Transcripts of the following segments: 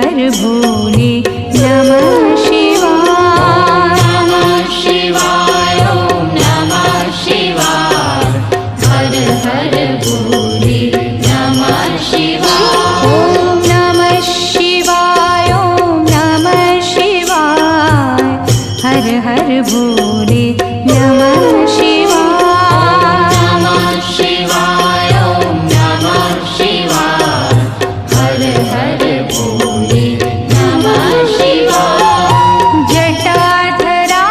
हर भोले नमः शिवाय। नमः शिवाय ओम नमः शिवाय। हर हर भोले नमः शिवाय। ओम नमः शिवाय ओम नमः शिवाय। हर हर भोले नमः शिवाय। नमः शिवाय ओम नमः शिवाय। हर हर भोले नमः शिवाय। जटाधरा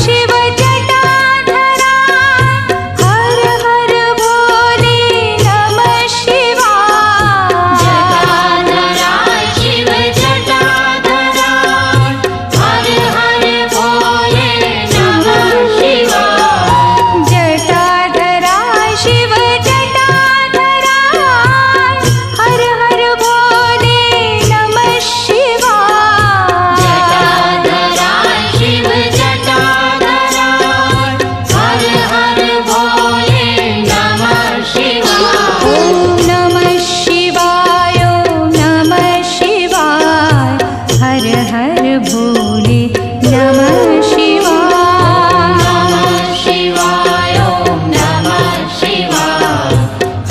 शिव जटाधरा हर हर भोले नमः शिवाय। जटाधरा शिव जटाधरा हर हर भोले नमः शिवाय। जटाधरा शिव जटाधरा हर हर भोले नमः शिवाय। जटाधरा शिव जटाधरा हर हर भोले नमः शिवाय। ओम नमः शिवाय ओम नमः शिवाय। हर हर भोले नमः शिवाय। नमः शिवाय ओम नमः शिवाय।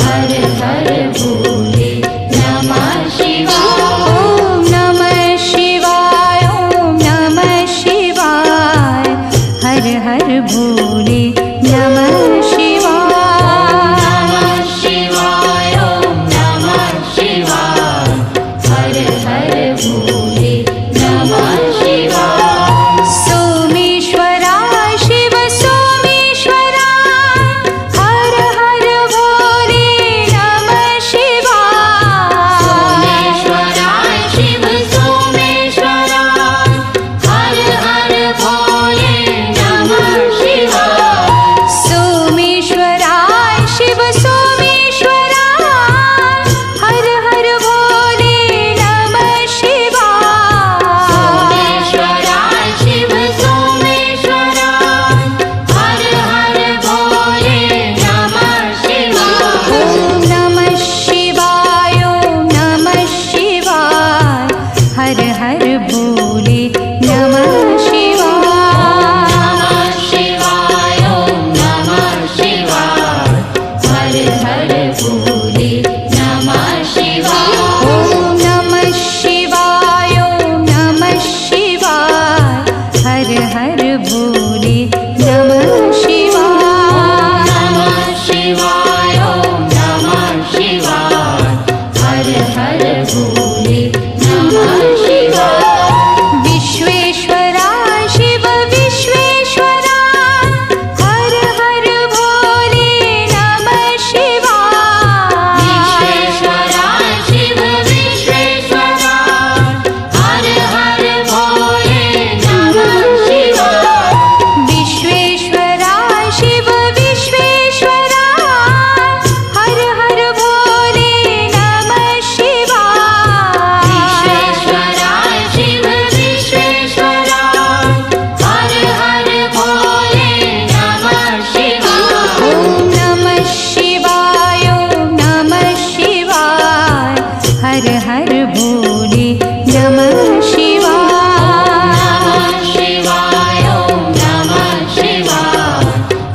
हर हर भोले नमः शिवाय। ओम नमः शिवाय ओम नमः शिवाय। हर हर भोले नमः शिवाय। नमः शिवाय ओम नमः शिवाय। हर हर भोले नमः शिवाय। सोमेश्वरा शिव सोमेश्वरा हर हर भोले नमः शिवाय। सोमेश्वरा शिव सोमेश्वरा हर हर भोले नमः शिवाय। सोमेश्वरा शिव सोमेश्वरा हर हर भोले नमः शिवाय। सोमेश्वरा शिव सोमेश्वरा हर हर भोले नमः शिवाय। ओम नमः शिवाय ओम नमः शिवाय। हर हर भोले नमः शिवाय। नमः शिवाय ओम नमः शिवाय। हर हर भोले नमः शिवाय। ओम नमः शिवाय ओम नमः शिवाय। हर हर भोले नमः शिवाय। नमः शिवाय ओम नमः शिवाय। हर हर भोले नमः शिवाय। विश्वेश्वरा शिव विश्वेश्वरा हर हर भोले नमः शिवाय। विश्वेश्वरा शिव विश्वेश्वरा हर हर भोले नमः शिवाय। विश्वेश्वरा शिव विश्वेश्वरा हर हर भोले नमः शिवाय। विश्वेश्वरा शिव विश्वेश्वरा हर हर भोले नमः शिवाय। ओम नमः शिवाय ओम नमः शिवाय। हर हर भोले नमः शिवाय। नमः शिवाय ओम नमः शिवाय।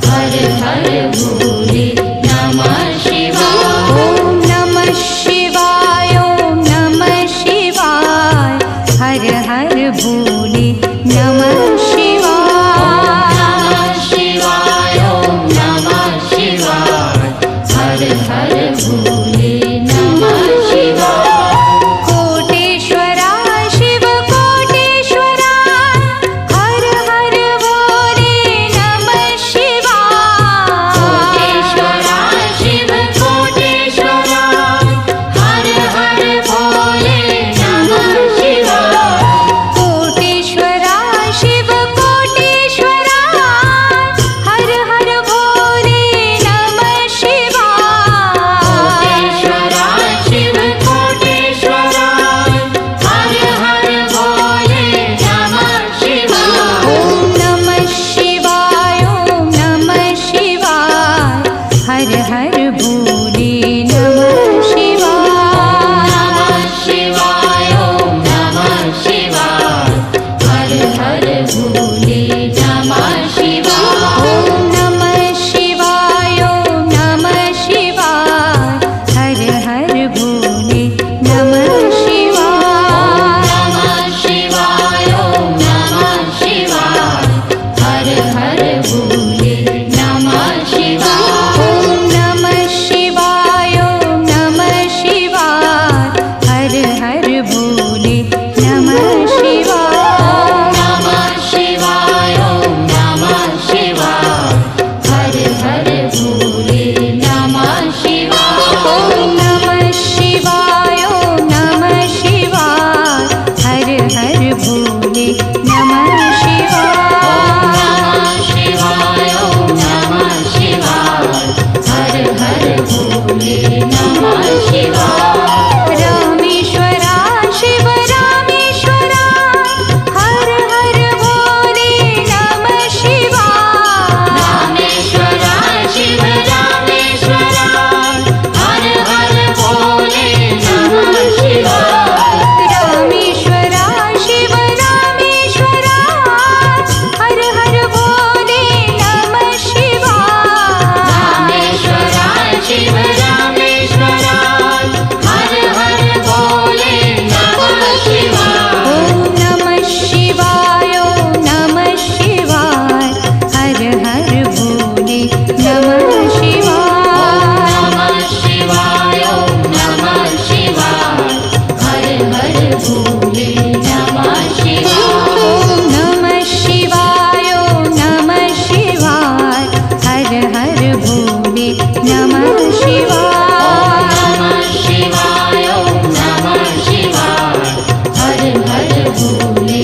हर हर भोले नमः शिवाय। ओम नमः शिवाय ओम नमः शिवाय। हर हर भोले नमः शिवाय। नमः शिवाय ओम नमः शिवाय। हर हर भोले नमः शिवाय। कोटेश्वरा शिव कोटेश्वरा हर हर भोले नमः शिवाय। कोटेश्वरा शिव कोटेश्वरा हर हर भोले नमः शिवाय। कोटेश्वरा भोले नमः शिवाय। नमः शिवाय ओम नमः शिवाय हर हर भोले नमः शिवाय। रामेश्वरा शिव रामेश्वरा हर हर भोले नमः शिवाय। रामेश्वरा शिव रामेश्वरा हर हर भोले नमः शिवाय। रामेश्वरा शिव रामेश्वरा हर हर भोले नमः शिवाय। रामेश्वरा शिव रामेश्वरा हर हर भोले नमः शिवाय। ओम नमः शिवाय ओम नमः शिवाय हर हर भोले नमः शिवाय। नमः शिवाय ओम नमः शिवाय हर हर भोले नमः शिवाय। ओम नमः शिवाय ओम नमः शिवाय हर हर भोले नमः शिवाय। नमः शिवाय ओम नमः शिवाय हर हर भोले